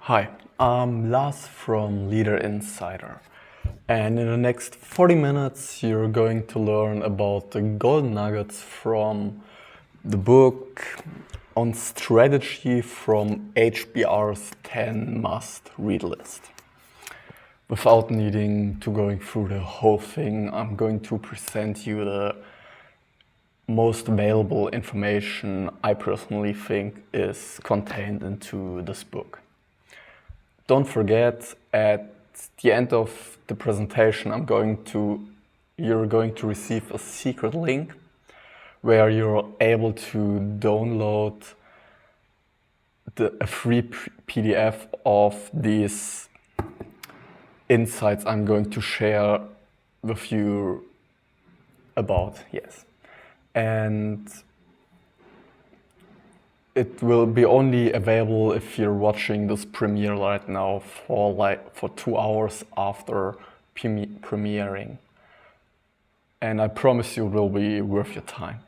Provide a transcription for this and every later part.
Hi, I'm Lars from Leader Insider, and in the next 40 minutes you're going to learn about the golden nuggets from the book on strategy from HBR's 10 must-read list. Without needing to going through the whole thing, I'm going to present you the most available information I personally think is contained into this book. Don't forget, at the end of the presentation, you're going to receive a secret link where you're able to download a free PDF of these insights I'm going to share with you about, yes. And it will be only available if you're watching this premiere right now for 2 hours after premiering. And I promise you it will be worth your time.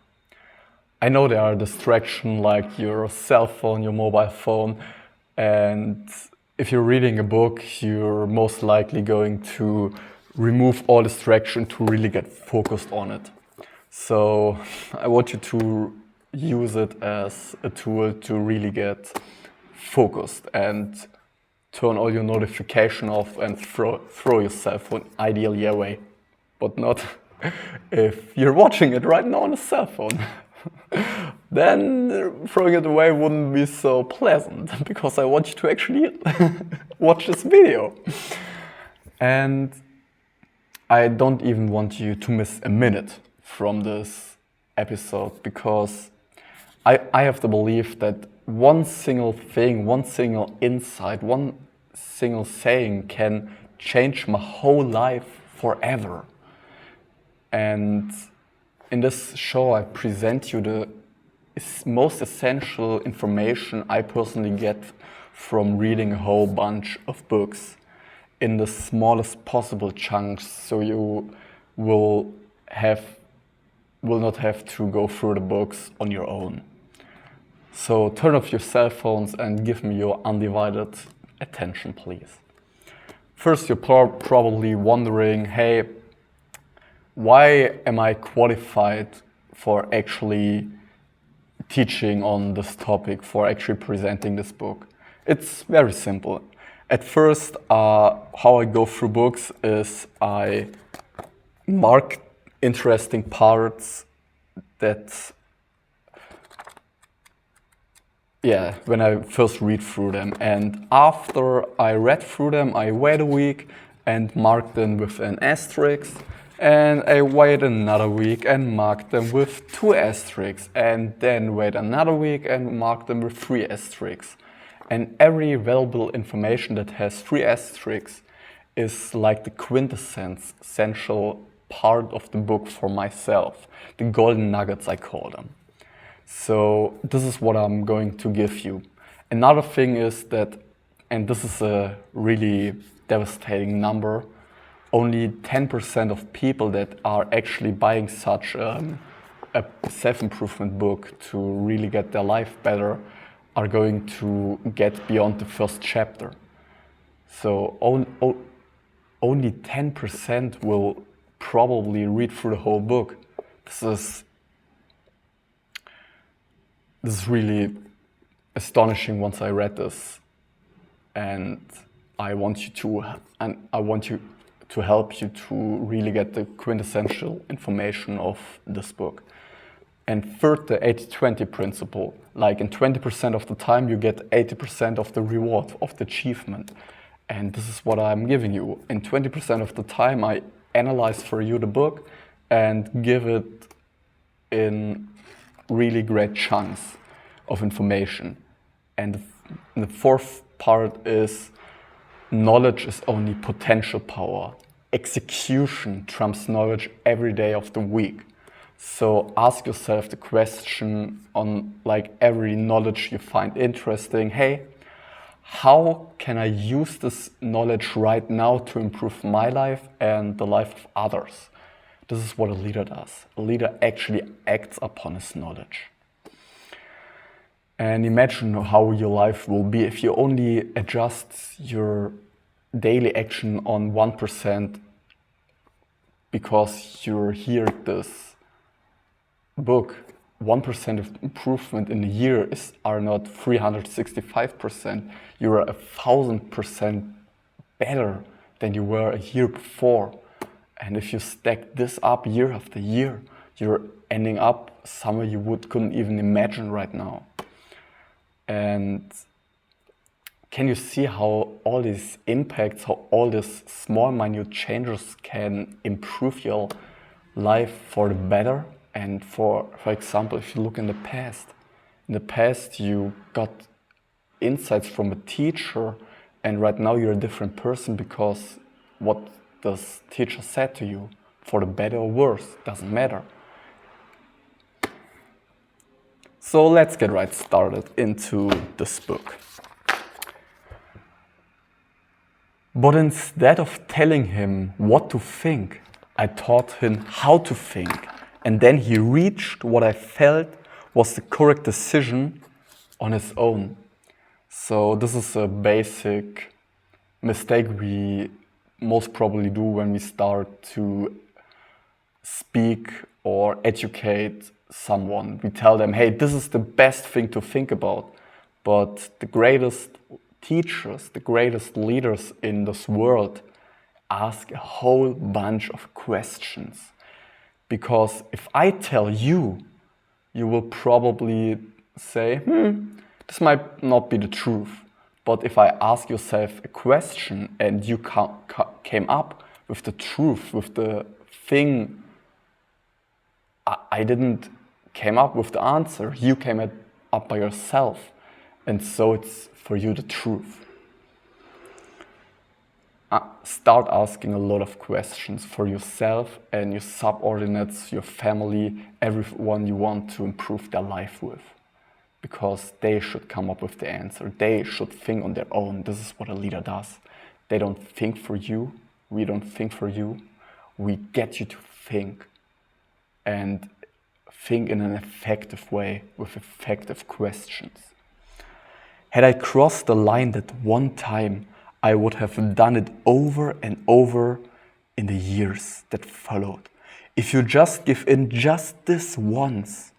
I know there are distractions like your cell phone, your mobile phone, and if you're reading a book, you're most likely going to remove all distraction to really get focused on it. So I want you to use it as a tool to really get focused and turn all your notification off and throw your cell phone ideally away, but not if you're watching it right now on a cell phone. Then throwing it away wouldn't be so pleasant because I want you to actually watch this video. And I don't even want you to miss a minute from this episode because I have the belief that one single thing, one single insight, one single saying can change my whole life forever. And in this show, I present you the most essential information I personally get from reading a whole bunch of books in the smallest possible chunks, so you will not have to go through the books on your own. So turn off your cell phones and give me your undivided attention, please. First, you're probably wondering, hey, why am I qualified for actually teaching on this topic, for actually presenting this book? It's very simple. At first, how I go through books is I mark interesting parts when I first read through them. And after I read through them, I wait a week and mark them with an asterisk. And I wait another week and mark them with 2 asterisks. And then wait another week and mark them with 3 asterisks. And every valuable information that has 3 asterisks is like the quintessential part of the book for myself. The golden nuggets, I call them. So this is what I'm going to give you. Another thing is that, and this is a really devastating number, only 10% of people that are actually buying such a self-improvement book to really get their life better are going to get beyond the first chapter. So only 10% will probably read through the whole book. This is really astonishing once I read this, and I want you to help you to really get the quintessential information of this book. And third, the 80-20 principle. Like in 20% of the time, you get 80% of the reward, of the achievement. And this is what I'm giving you. In 20% of the time, I analyze for you the book and give it in really great chunks of information. And the fourth part is knowledge is only potential power. Execution trumps knowledge every day of the week. So ask yourself the question on like every knowledge you find interesting. Hey, how can I use this knowledge right now to improve my life and the life of others? This is what a leader does. A leader actually acts upon his knowledge. And imagine how your life will be if you only adjust your daily action on 1% because you hear this book. 1% of improvement in a year are not 365%. You're 1,000% better than you were a year before. And if you stack this up year after year, you're ending up somewhere you couldn't even imagine right now. And can you see how all these impacts, how all these small, minute changes can improve your life for the better? And for example, if you look in the past you got insights from a teacher, and right now you're a different person because what this teacher said to you, for the better or worse, doesn't matter. So let's get right started into this book. But instead of telling him what to think, I taught him how to think. And then he reached what I felt was the correct decision on his own. So this is a basic mistake we most probably do when we start to speak or educate someone. We tell them, hey, this is the best thing to think about. But the greatest teachers, the greatest leaders in this world ask a whole bunch of questions. Because if I tell you, you will probably say, this might not be the truth. But if I ask yourself a question and you came up with the truth, with the thing, I didn't came up with the answer, you came up by yourself. And so it's for you the truth. Start asking a lot of questions for yourself and your subordinates, your family, everyone you want to improve their life with. Because they should come up with the answer. They should think on their own. This is what a leader does. They don't think for you. We don't think for you. We get you to think. And think in an effective way with effective questions. Had I crossed the line that one time, I would have done it over and over in the years that followed. If you just give in just this once,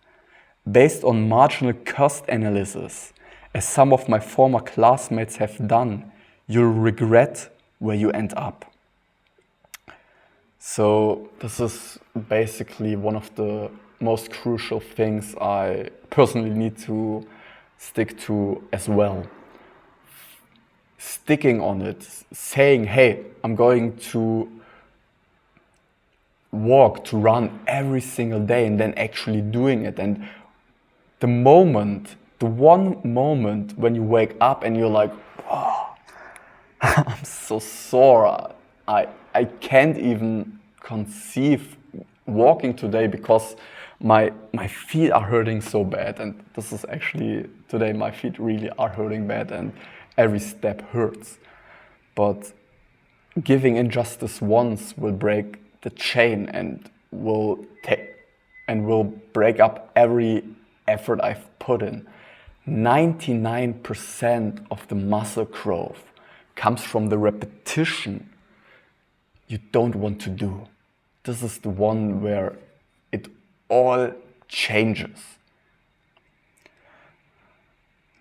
based on marginal cost analysis, as some of my former classmates have done, you'll regret where you end up. So this is basically one of the most crucial things I personally need to stick to as well. Sticking on it, saying, hey, I'm going to walk, to run every single day, and then actually doing it. And the one moment when you wake up and you're like, oh, I'm so sore. I can't even conceive walking today because my feet are hurting so bad. And this is actually, today my feet really are hurting bad and every step hurts. But giving in just this once will break the chain and will break up every effort I've put in. 99% of the muscle growth comes from the repetition you don't want to do. This is the one where it all changes.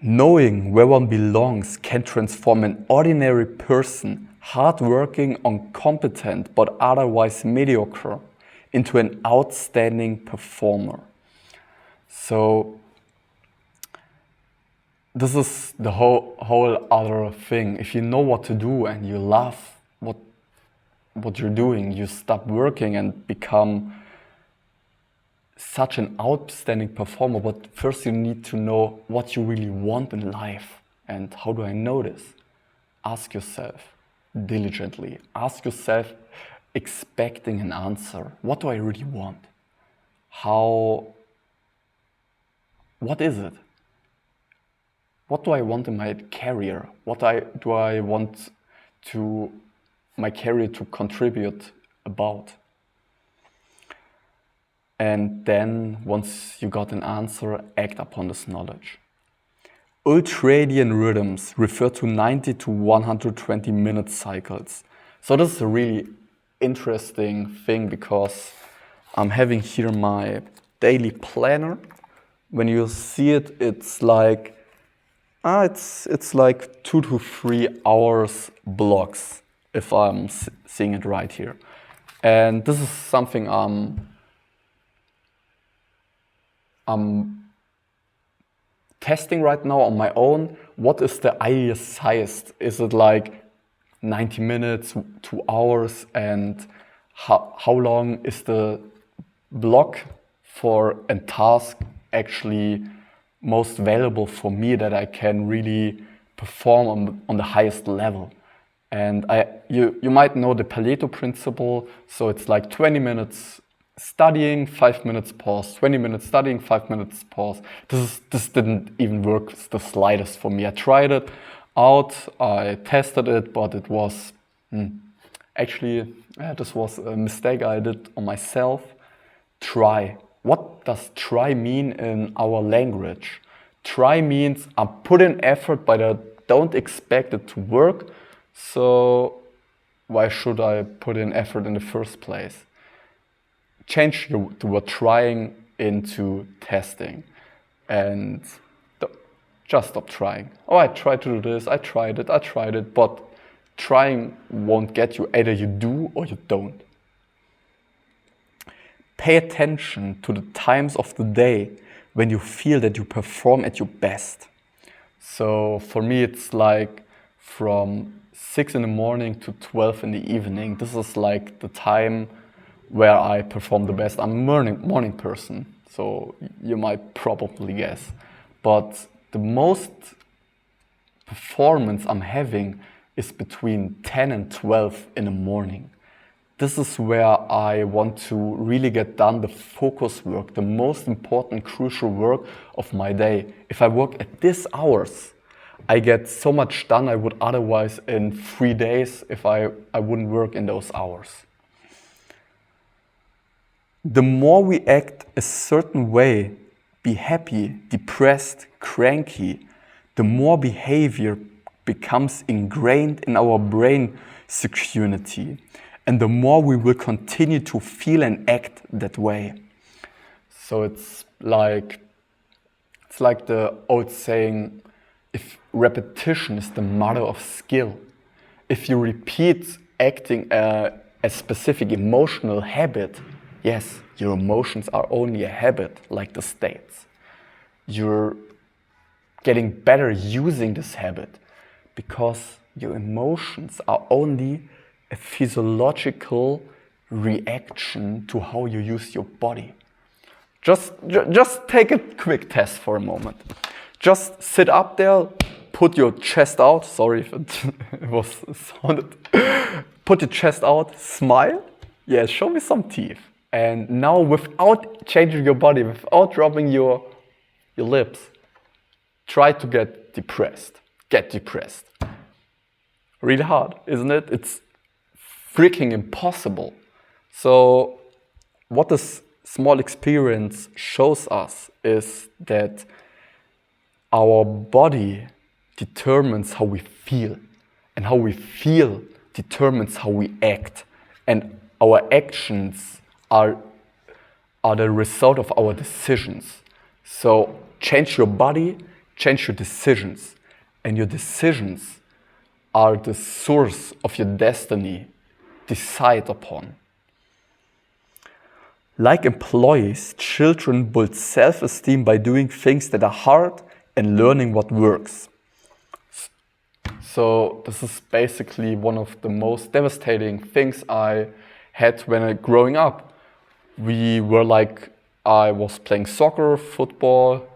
Knowing where one belongs can transform an ordinary person, hardworking, incompetent, but otherwise mediocre, into an outstanding performer. So this is the whole other thing. If you know what to do and you love what you're doing, you stop working and become such an outstanding performer. But first you need to know what you really want in life. And how do I know this? Ask yourself diligently. Ask yourself expecting an answer. What do I really want? What is it? What do I want in my career? Do I want my career to contribute about? And then once you got an answer, act upon this knowledge. Ultradian rhythms refer to 90 to 120 minute cycles. So this is a really interesting thing because I'm having here my daily planner. When you see it, it's like it's like 2 to 3 hours blocks, if I'm seeing it right here. And this is something I'm testing right now on my own. What is the ideal size? Is it like 90 minutes, 2 hours? And how long is the block for a task actually most valuable for me that I can really perform on the highest level? And you might know the Pareto principle. So it's like 20 minutes studying, 5 minutes pause, 20 minutes studying, 5 minutes pause. This didn't even work the slightest for me. I tried it out, I tested it, but it was actually this was a mistake I did on myself. Try. What does try mean in our language? Try means I put in effort, but I don't expect it to work. So why should I put in effort in the first place? Change the word trying into testing and just stop trying. Oh, I tried to do this, I tried it, but trying won't get you. Either you do or you don't. Pay attention to the times of the day when you feel that you perform at your best. So for me, it's like from 6 in the morning to 12 in the evening. This is like the time where I perform the best. I'm a morning person, so you might probably guess. But the most performance I'm having is between 10 and 12 in the morning. This is where I want to really get done the focus work, the most important, crucial work of my day. If I work at these hours, I get so much done I would otherwise in 3 days if I wouldn't work in those hours. The more we act a certain way, be happy, depressed, cranky, the more behavior becomes ingrained in our brain security, and the more we will continue to feel and act that way. So it's like the old saying, if repetition is the mother of skill. If you repeat acting a specific emotional habit, yes, your emotions are only a habit, like the states. You're getting better using this habit because your emotions are only a physiological reaction to how you use your body. Just take a quick test for a moment. Just sit up there, put your chest out. Sorry if it was sounded. Put your chest out, smile. Yeah, show me some teeth. And now, without changing your body, without dropping your lips, try to get depressed. Get depressed. Really hard, isn't it? It's freaking impossible. So what this small experience shows us is that our body determines how we feel, and how we feel determines how we act, and our actions are the result of our decisions. So change your body, change your decisions, and your decisions are the source of your destiny. Decide upon. Like employees, children build self-esteem by doing things that are hard and learning what works. So this is basically one of the most devastating things I had when growing up. I was playing soccer, football.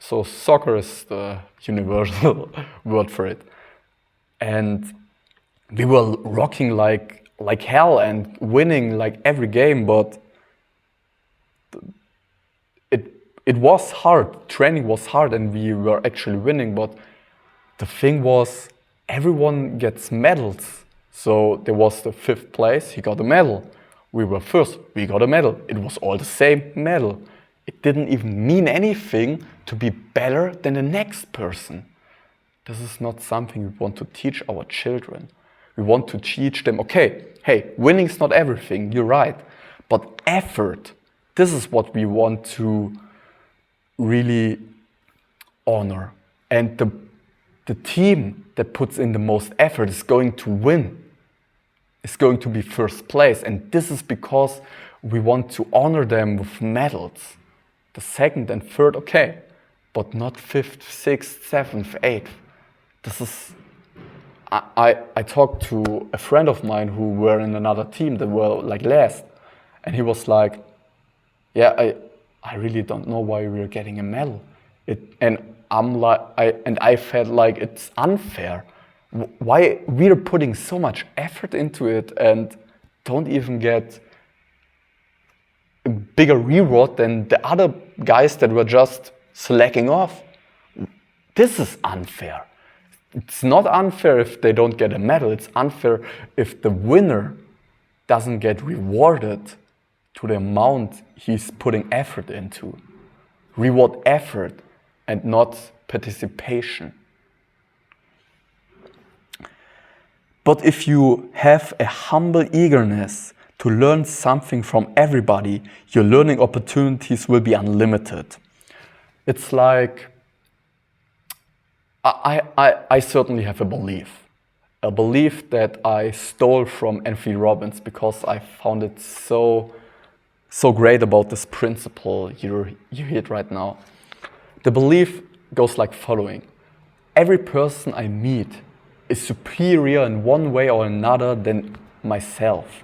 So soccer is the universal word for it. And we were rocking like hell and winning like every game, but it was hard. Training was hard and we were actually winning, but the thing was everyone gets medals. So there was the 5th place, he got a medal. We were first, we got a medal. It was all the same medal. It didn't even mean anything to be better than the next person. This is not something we want to teach our children. We want to teach them, okay, hey, winning is not everything, you're right. But effort, this is what we want to really honor. And the team that puts in the most effort is going to win. It's going to be first place. And this is because we want to honor them with medals. The second and third, okay, but not fifth, sixth, seventh, eighth. This is, I talked to a friend of mine who were in another team that were like last, and he was like, yeah, I really don't know why we're getting a medal. I felt like it's unfair. Why we're putting so much effort into it and don't even get a bigger reward than the other guys that were just slacking off. This is unfair. It's not unfair if they don't get a medal. It's unfair if the winner doesn't get rewarded to the amount he's putting effort into. Reward effort and not participation. But if you have a humble eagerness to learn something from everybody, your learning opportunities will be unlimited. It's like, I certainly have a belief that I stole from Anthony Robbins because I found it so great about this principle you hear it right now. The belief goes like following. Every person I meet is superior in one way or another than myself.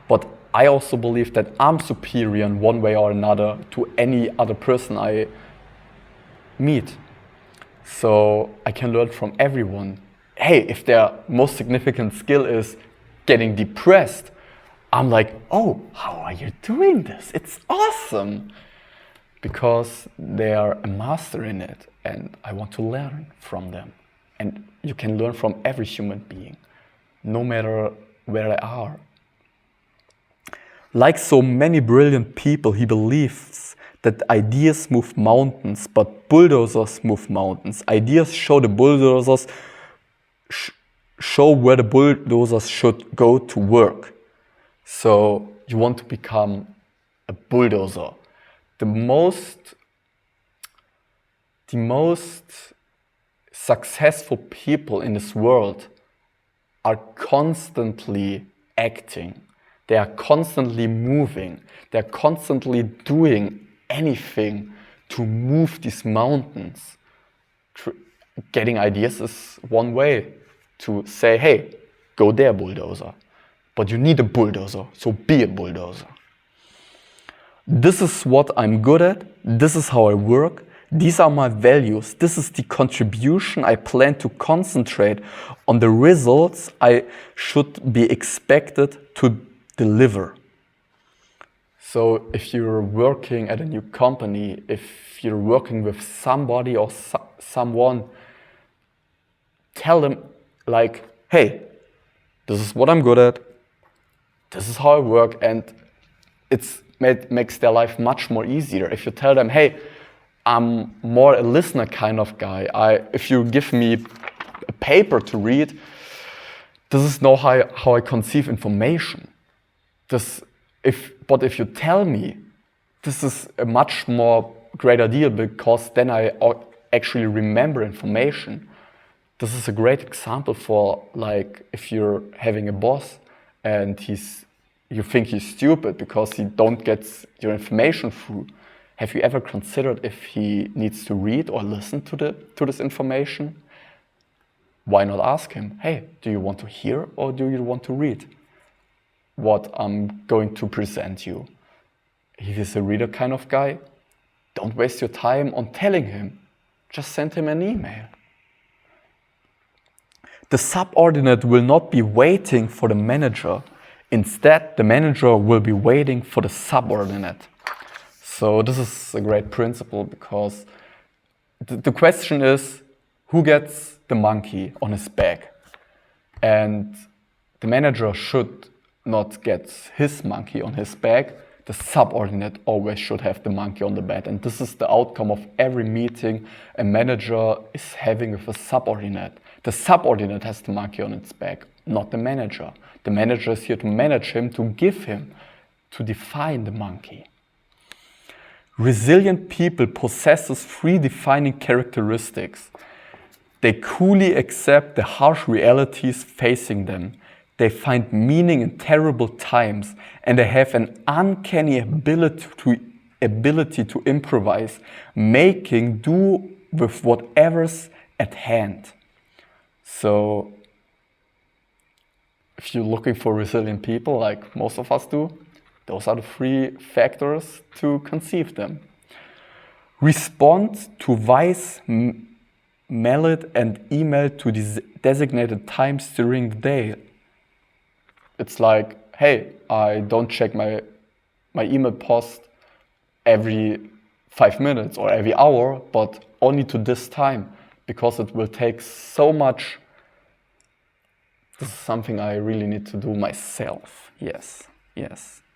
But I also believe that I'm superior in one way or another to any other person I meet. So I can learn from everyone. Hey, if their most significant skill is getting depressed, I'm like, oh, how are you doing this? It's awesome. Because they are a master in it and I want to learn from them. And you can learn from every human being, no matter where they are. Like so many brilliant people, he believes that ideas move mountains, but bulldozers move mountains. Ideas show the bulldozers, show where the bulldozers should go to work. So you want to become a bulldozer. The most successful people in this world are constantly acting. They are constantly moving. They are constantly doing anything to move these mountains. Getting ideas is one way to say, hey, go there, bulldozer. But you need a bulldozer, so be a bulldozer. This is what I'm good at. This is how I work. These are my values. This is the contribution I plan to concentrate on, the results I should be expected to deliver. So if you're working at a new company, if you're working with somebody or someone, tell them like, hey, this is what I'm good at. This is how I work, and it makes their life much more easier. If you tell them, hey, I'm more a listener kind of guy. If you give me a paper to read, this is not how I conceive information. But if you tell me, this is a much more greater deal because then I actually remember information. This is a great example for like if you're having a boss and you think he's stupid because he don't get your information through. Have you ever considered if he needs to read or listen to this information? Why not ask him, hey, do you want to hear or do you want to read what I'm going to present you? If he's a reader kind of guy, don't waste your time on telling him. Just send him an email. The subordinate will not be waiting for the manager. Instead, the manager will be waiting for the subordinate. So this is a great principle because the question is, who gets the monkey on his back? And the manager should not get his monkey on his back. the subordinate always should have the monkey on the bed. And this is the outcome of every meeting a manager is having with a subordinate. The subordinate has the monkey on its back, not the manager. The manager is here to manage him, to give him, to define the monkey. Resilient people possesses three defining characteristics. They coolly accept the harsh realities facing them. They find meaning in terrible times, and they have an uncanny ability to improvise, making do with whatever's at hand. So, if you're looking for resilient people, like most of us do, those are the three factors to conceive them. Respond to wise mail and email to designated times during the day. It's like, hey, I don't check my email post every 5 minutes or every hour, but only to this time, because it will take so much. This is something I really need to do myself. Yes,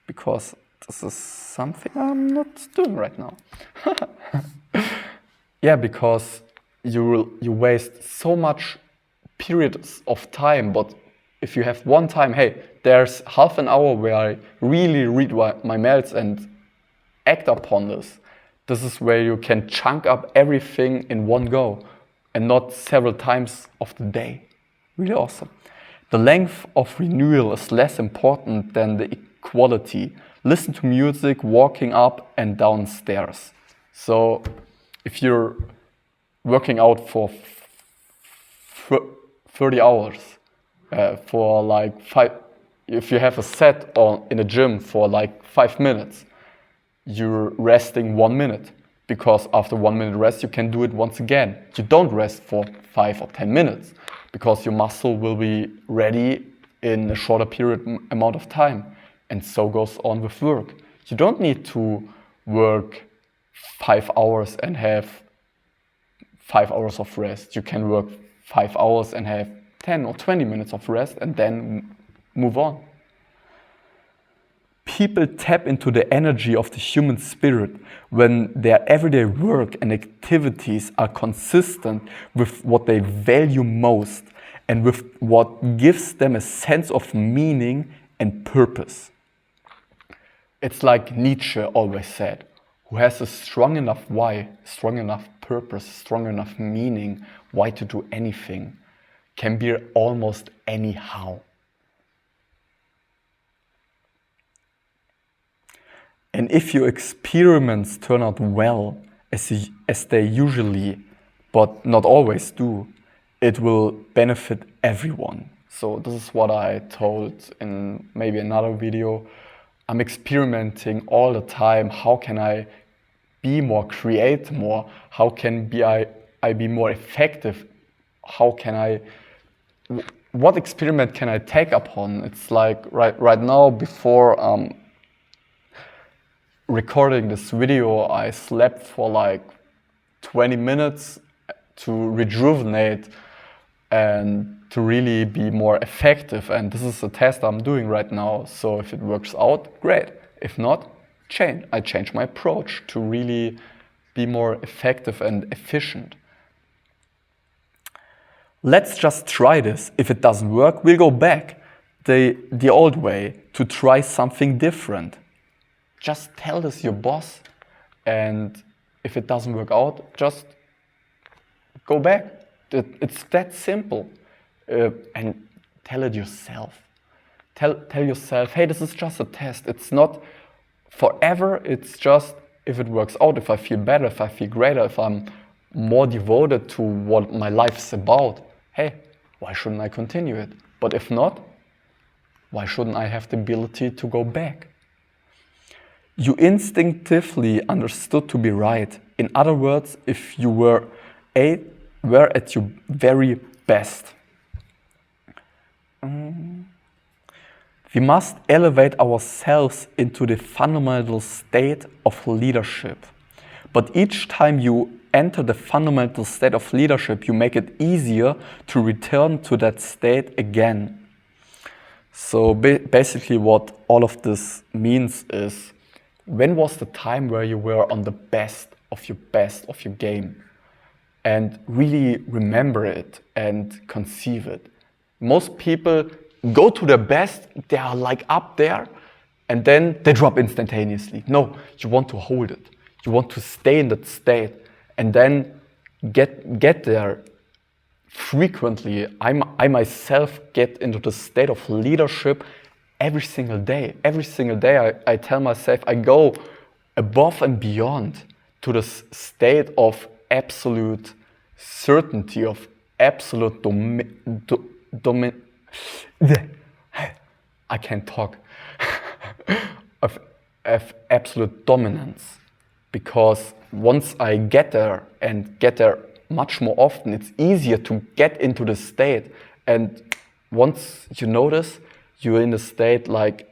because this is something I'm not doing right now. Yeah, because you waste so much periods of time, but if you have one time, hey, there's half an hour where I really read my mails and act upon this. This is where you can chunk up everything in one go and not several times of the day. Really awesome. The length of renewal is less important than the quality. Listen to music walking up and down stairs. So if you're working out for 30 hours, for like if you have a set in a gym for like 5 minutes, you're resting 1 minute, because after 1 minute rest you can do it once again. You don't rest for 5 or 10 minutes because your muscle will be ready in a shorter amount of time, and so goes on with work. You don't need to work 5 hours and have 5 hours of rest. You can work 5 hours and have 10 or 20 minutes of rest and then move on. People tap into the energy of the human spirit when their everyday work and activities are consistent with what they value most and with what gives them a sense of meaning and purpose. It's like Nietzsche always said, who has a strong enough why, strong enough purpose, strong enough meaning, why to do anything, can be almost anyhow. And if your experiments turn out well, as they usually, but not always do, it will benefit everyone. So this is what I told in maybe another video. I'm experimenting all the time. How can I be more, create more? How can I be more effective? What experiment can I take upon? It's like right now, before recording this video, I slept for like 20 minutes to rejuvenate and to really be more effective. And this is a test I'm doing right now. So if it works out, great. If not, I change my approach to really be more effective and efficient. Let's just try this. If it doesn't work, we'll go back the old way to try something different. Just tell this your boss, and if it doesn't work out, just go back. It's that simple. And tell it yourself. Tell yourself, hey, this is just a test. It's not forever. It's just, if it works out, if I feel better, if I feel greater, if I'm more devoted to what my life's about, hey, why shouldn't I continue it? But if not, why shouldn't I have the ability to go back? You instinctively understood to be right. In other words, if you were at your very best. We must elevate ourselves into the fundamental state of leadership. But each time you enter the fundamental state of leadership, you make it easier to return to that state again. So basically what all of this means is, when was the time where you were on the best of your game? And really remember it and conceive it. Most people go to their best, they are like up there, and then they drop instantaneously. No, you want to hold it. You want to stay in that state and then get there frequently. I myself get into the state of leadership every single day. Every single day I tell myself I go above and beyond to the state of absolute certainty, of absolute I can't talk. of absolute dominance. Because once I get there and get there much more often, it's easier to get into the state. And once you notice, you're in the state like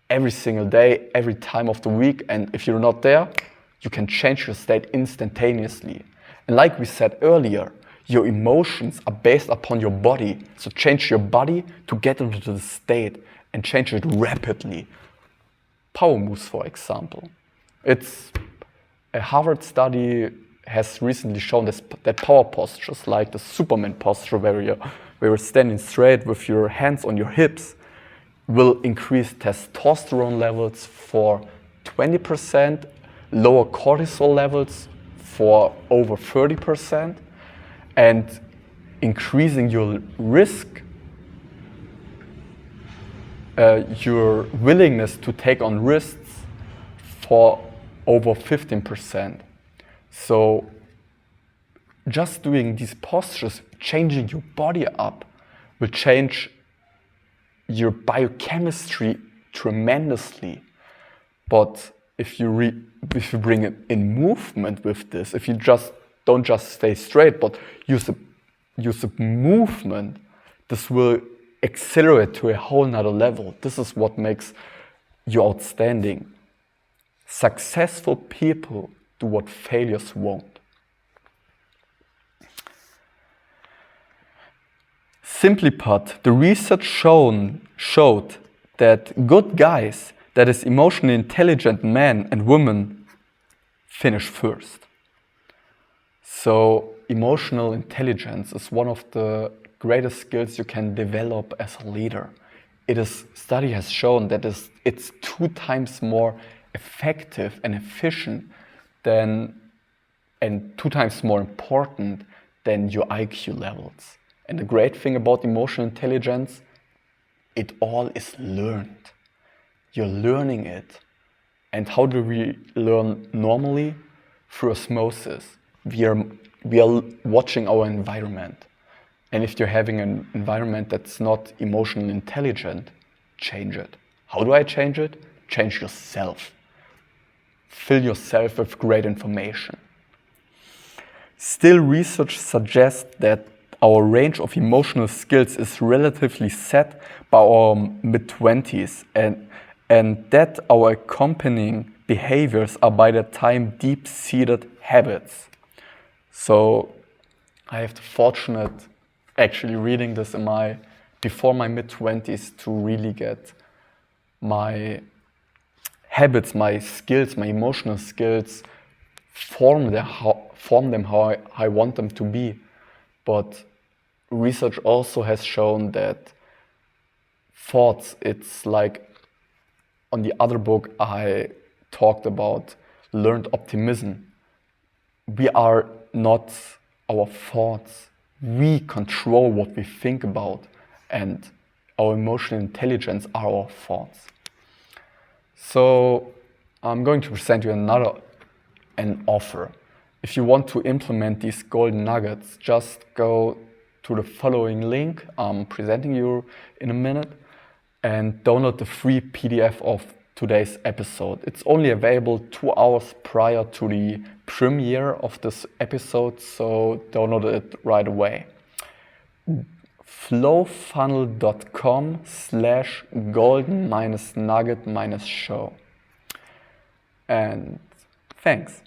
every single day, every time of the week. And if you're not there, you can change your state instantaneously. And like we said earlier, your emotions are based upon your body. So change your body to get into the state and change it rapidly. Power moves, for example. It's a Harvard study has recently shown that power postures, like the Superman posture where you're standing straight with your hands on your hips, will increase testosterone levels for 20%, lower cortisol levels for over 30%, and increasing your risk, your willingness to take on risks for over 15%. So just doing these postures, changing your body up, will change your biochemistry tremendously. But if you bring it in movement with this, if you don't just stay straight, but use a movement, this will accelerate to a whole nother level. This is what makes you outstanding. Successful people do what failures won't. Simply put, the research showed that good guys, that is emotionally intelligent men and women, finish first. So emotional intelligence is one of the greatest skills you can develop as a leader. Study has shown that it's 2 times more effective and efficient and 2 times more important than your IQ levels. And the great thing about emotional intelligence, it all is learned. You're learning it. And how do we learn normally? Through osmosis. We are watching our environment. And if you're having an environment that's not emotionally intelligent, change it. How do I change it? Change yourself. Fill yourself with great information. Still, research suggests that our range of emotional skills is relatively set by our mid-20s and that our accompanying behaviors are by that time deep-seated habits. So I have the fortunate actually reading this before my mid-20s to really get my habits, my skills, my emotional skills, form them how I want them to be. But research also has shown that thoughts, it's like on the other book I talked about learned optimism. We are not our thoughts. We control what we think about, and our emotional intelligence are our thoughts. So I'm going to present you an offer. If you want to implement these golden nuggets, just go to the following link I'm presenting you in a minute and download the free PDF of today's episode. It's only available 2 hours prior to the premiere of this episode, so download it right away. flowfunnel.com/golden-nugget-show. And thanks.